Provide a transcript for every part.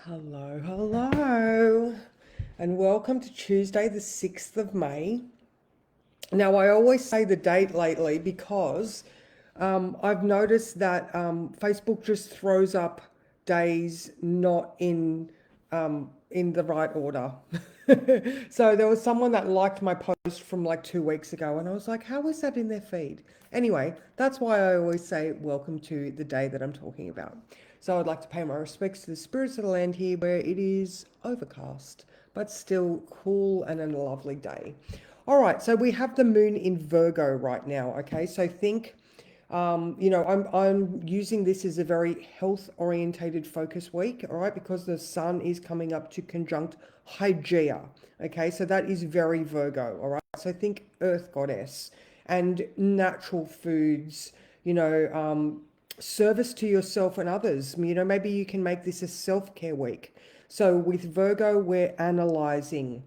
Hello, hello, and welcome to Tuesday, the 6th of May. Now, I always say the date lately because I've noticed that Facebook just throws up days not in the right order. So there was someone that liked my post from like 2 weeks ago, and I was like, how is that in their feed? Anyway, that's why I always say welcome to the day that I'm talking about. So I'd like to pay my respects to the spirits of the land here where it is overcast, but still cool and a lovely day. All right, so we have the moon in Virgo right now. Okay, so think, I'm using this as a very health orientated focus week. All right, because the sun is coming up to conjunct Hygeia. Okay, so that is very Virgo. All right, so think Earth goddess and natural foods. You know, service to yourself and others. Maybe you can make this a self care week. So with Virgo, we're analyzing.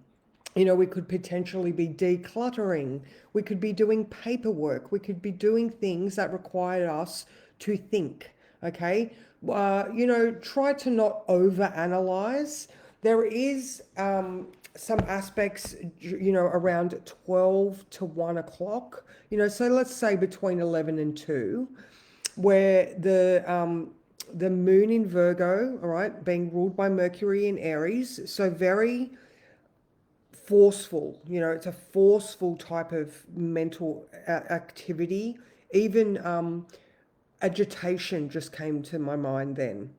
We could potentially be decluttering. We could be doing paperwork. We could be doing things that require us to think. Okay. Try to not overanalyze. There is some aspects, around 12 to 1 o'clock. So let's say between 11 and 2, where the moon in Virgo, all right, being ruled by Mercury in Aries, so very forceful. It's a forceful type of mental activity. Even agitation just came to my mind then.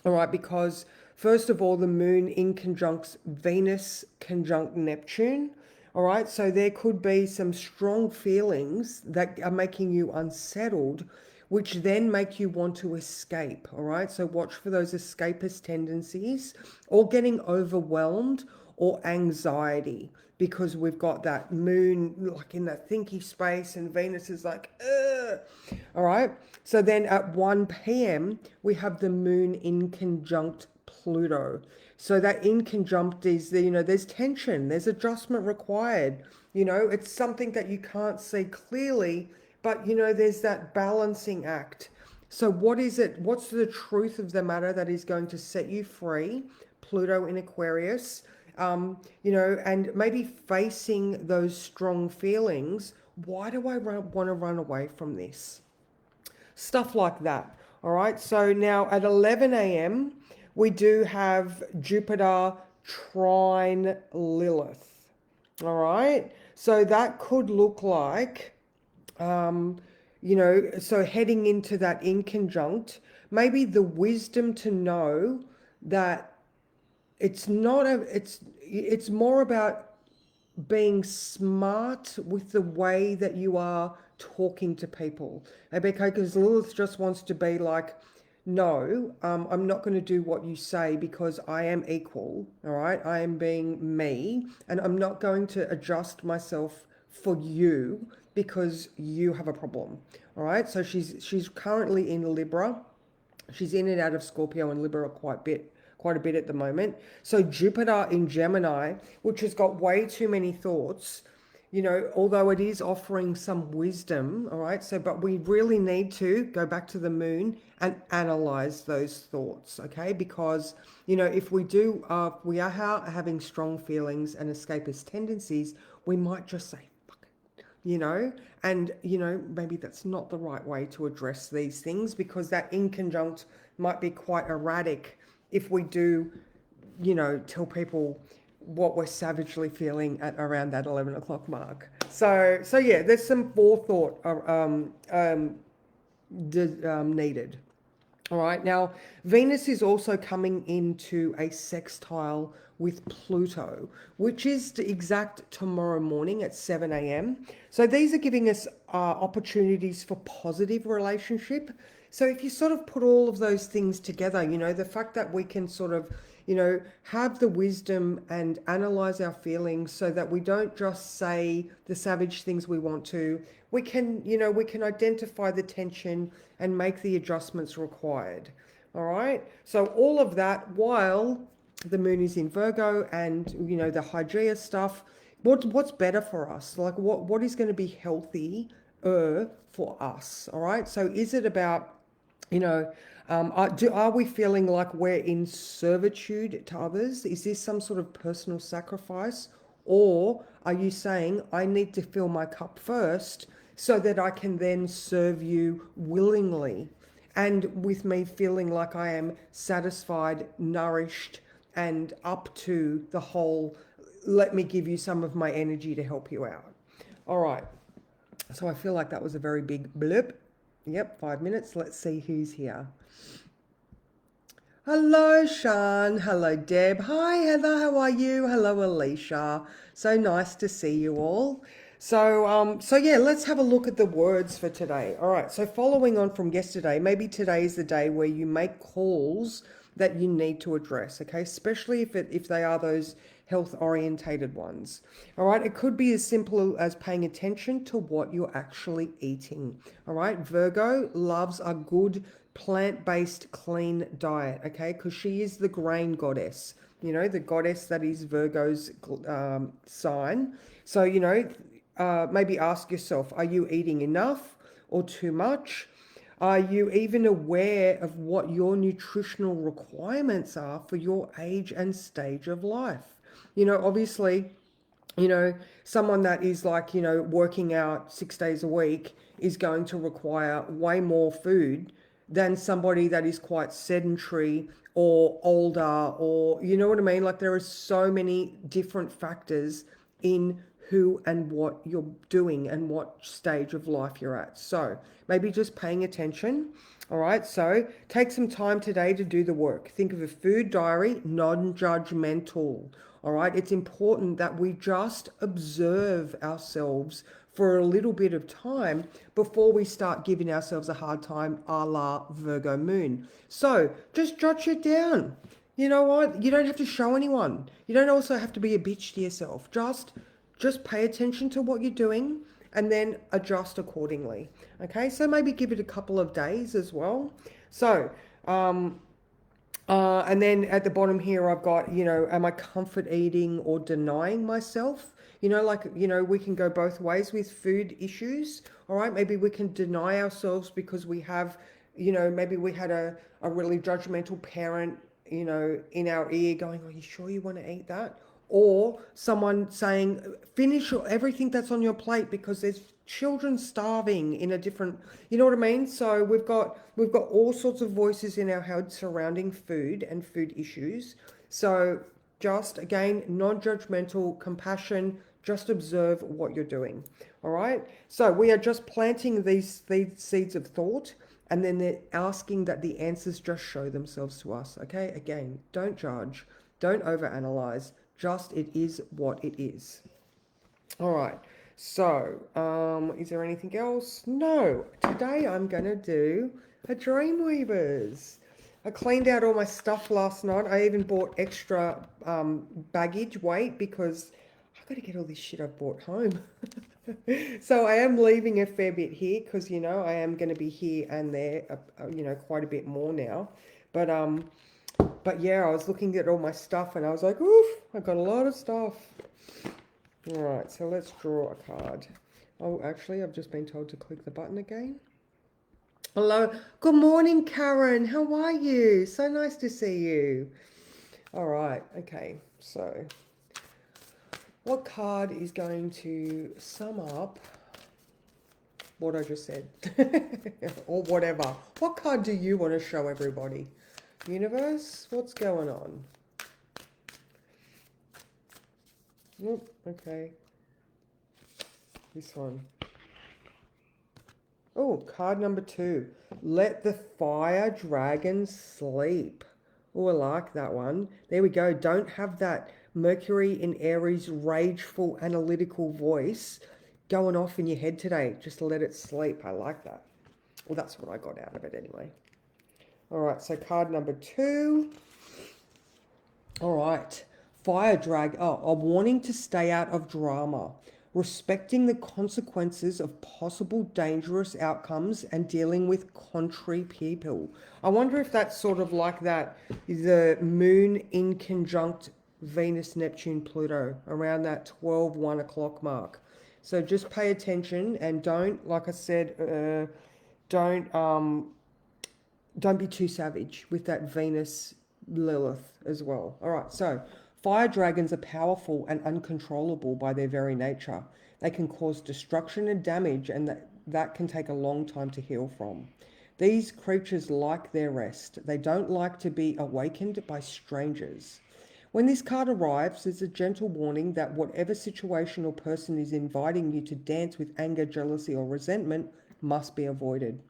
All right, because first of all, the moon in conjuncts Venus conjunct Neptune. All right, so there could be some strong feelings that are making you unsettled, which then make you want to escape. All right, so watch for those escapist tendencies or getting overwhelmed or anxiety, because we've got that moon like in that thinky space and Venus is like, ugh. All right. So then at 1 p.m., we have the moon in conjunct Pluto. So that in conjunct is, there's tension, there's adjustment required. It's something that you can't see clearly, but, there's that balancing act. So what is it? What's the truth of the matter that is going to set you free? Pluto in Aquarius. And maybe facing those strong feelings. Why do I want to run away from this? Stuff like that. All right. So now at 11 a.m., we do have Jupiter trine Lilith. All right. So that could look like, so heading into that in conjunct, maybe the wisdom to know that it's more about being smart with the way that you are talking to people. Because Lilith just wants to be like, no, I'm not going to do what you say because I am equal. All right, I am being me, and I'm not going to adjust myself for you because you have a problem. All right, so she's currently in Libra. She's in and out of Scorpio and Libra quite a bit at the moment. So Jupiter in Gemini, which has got way too many thoughts, although it is offering some wisdom, all right? So, but we really need to go back to the moon and analyze those thoughts, okay? Because, if we are having strong feelings and escapist tendencies, we might just say, and maybe that's not the right way to address these things, because that in conjunct might be quite erratic if we do tell people what we're savagely feeling at around that 11 o'clock mark. So yeah, there's some forethought needed. All right, now Venus is also coming into a sextile with Pluto, which is exact tomorrow morning at 7 a.m. So these are giving us opportunities for positive relationship. So if you sort of put all of those things together, the fact that we can sort of, have the wisdom and analyze our feelings so that we don't just say the savage things we want to. We can identify the tension and make the adjustments required. All right. So all of that while the moon is in Virgo and, the Hygeia stuff. What's better for us? Like what is going to be healthy for us? All right. So is it about, you know, Are we feeling like we're in servitude to others? Is this some sort of personal sacrifice? Or are you saying, I need to fill my cup first so that I can then serve you willingly? And with me feeling like I am satisfied, nourished, and up to the whole, let me give you some of my energy to help you out. All right. So I feel like that was a very big blip. Yep, 5 minutes. Let's see who's here. Hello, Sean. Hello, Deb. Hi, Heather. How are you? Hello, Alicia. So nice to see you all. So yeah, let's have a look at the words for today. All right. So following on from yesterday, maybe today is the day where you make calls that you need to address. Okay, especially if they are those health orientated ones. All right. It could be as simple as paying attention to what you're actually eating. All right. Virgo loves a good plant-based clean diet, okay, because she is the grain goddess, the goddess that is Virgo's sign. So maybe ask yourself, are you eating enough or too much? Are you even aware of what your nutritional requirements are for your age and stage of life? Obviously, someone that is like, working out 6 days a week is going to require way more food than somebody that is quite sedentary or older, or you know what I mean? Like there are so many different factors in who and what you're doing and what stage of life you're at. So maybe just paying attention. All right, so take some time today to do the work. Think of a food diary, non-judgmental. All right, it's important that we just observe ourselves for a little bit of time before we start giving ourselves a hard time, a la Virgo moon. So just jot it down. You know what? You don't have to show anyone. You don't also have to be a bitch to yourself. Just pay attention to what you're doing and then adjust accordingly. Okay, so maybe give it a couple of days as well. So, and then at the bottom here, I've got, am I comfort eating or denying myself? We can go both ways with food issues. All right, maybe we can deny ourselves because we have, maybe we had a really judgmental parent, in our ear going, are you sure you want to eat that? Or someone saying, finish everything that's on your plate because there's children starving in a different, you know what I mean? So we've got all sorts of voices in our head surrounding food and food issues. So just again, non-judgmental, compassion, just observe what you're doing. All right. So we are just planting these seeds of thought, and then they're asking that the answers just show themselves to us. Okay. Again, don't judge, don't overanalyze. Just it is what it is. All right. So, is there anything else? No. Today I'm going to do a Dreamweavers. I cleaned out all my stuff last night. I even bought extra baggage weight because I've got to get all this shit I've brought home. So I am leaving a fair bit here because, I am going to be here and there, quite a bit more now. But yeah, I was looking at all my stuff and I was like, oof, I've got a lot of stuff. All right, so let's draw a card. Oh, actually, I've just been told to click the button again. Hello. Good morning, Karen. How are you? So nice to see you. All right, okay. So what card is going to sum up what I just said? Or whatever. What card do you want to show everybody? Universe, what's going on? Nope, okay. This one. Oh, card number 2. Let the fire dragon sleep. Oh, I like that one. There we go. Don't have that Mercury in Aries rageful analytical voice going off in your head today. Just let it sleep. I like that. Well, that's what I got out of it anyway. All right, so card number 2. All right, fire drag. Oh, I'm wanting to stay out of drama, respecting the consequences of possible dangerous outcomes and dealing with contrary people. I wonder if that's sort of like that, the moon in conjunct Venus, Neptune, Pluto around that 12, 1 o'clock mark. So just pay attention and don't, like I said, don't don't be too savage with that Venus Lilith as well. All right, so fire dragons are powerful and uncontrollable by their very nature. They can cause destruction and damage, and that can take a long time to heal from. These creatures like their rest. They don't like to be awakened by strangers. When this card arrives, there's a gentle warning that whatever situation or person is inviting you to dance with anger, jealousy, or resentment must be avoided.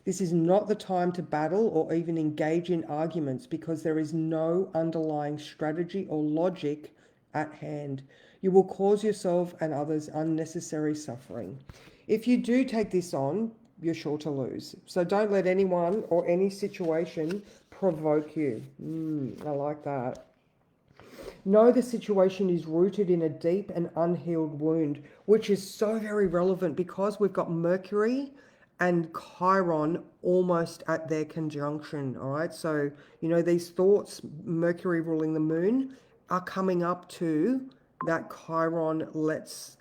This is not the time to battle or even engage in arguments because there is no underlying strategy or logic at hand. You will cause yourself and others unnecessary suffering. If you do take this on, you're sure to lose. So don't let anyone or any situation provoke you. I like that. Know the situation is rooted in a deep and unhealed wound, which is so very relevant because we've got Mercury and Chiron almost at their conjunction. All right, so these thoughts, Mercury ruling the moon, are coming up to that Chiron. Let's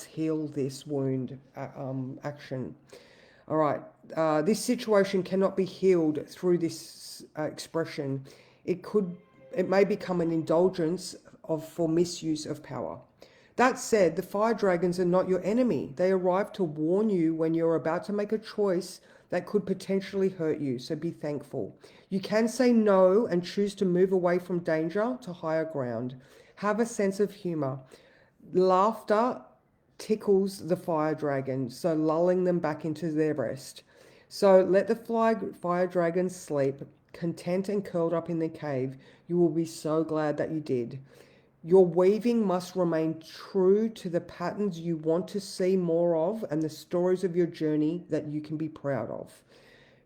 heal this wound action. All right, this situation cannot be healed through this expression. It may become an indulgence for misuse of power. That said, the fire dragons are not your enemy. They arrive to warn you when you're about to make a choice that could potentially hurt you, so be thankful. You can say no and choose to move away from danger to higher ground. Have a sense of humor. Laughter tickles the fire dragon, so lulling them back into their rest. So let the fire dragons sleep, content and curled up in the cave. You will be so glad that you did. Your weaving must remain true to the patterns you want to see more of and the stories of your journey that you can be proud of.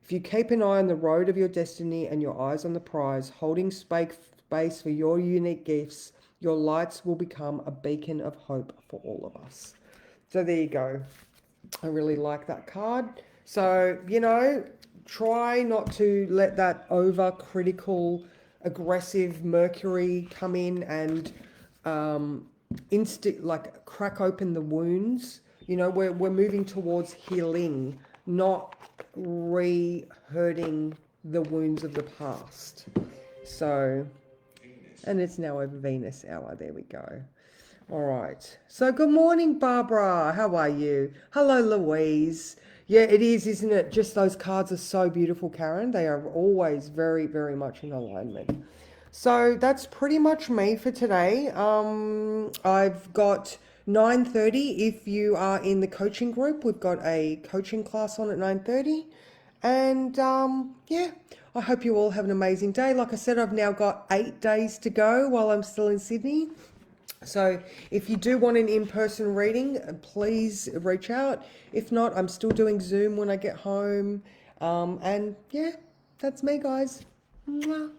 If you keep an eye on the road of your destiny and your eyes on the prize, holding space for your unique gifts, your lights will become a beacon of hope for all of us. So there you go. I really like that card. So, try not to let that over-critical, aggressive Mercury come in and crack open the wounds. We're moving towards healing, not re-hurting the wounds of the past. So, and it's now over Venus hour. There we go. All right. So good morning, Barbara. How are you? Hello, Louise. Yeah, it is, isn't it? Just those cards are so beautiful, Karen. They are always very, very much in alignment. So that's pretty much me for today. I've got 9:30. If you are in the coaching group, we've got a coaching class on at 9:30. And yeah, I hope you all have an amazing day. Like I said, I've now got 8 days to go while I'm still in Sydney. So if you do want an in-person reading, please reach out. If not, I'm still doing Zoom when I get home. And yeah, that's me, guys. Mwah.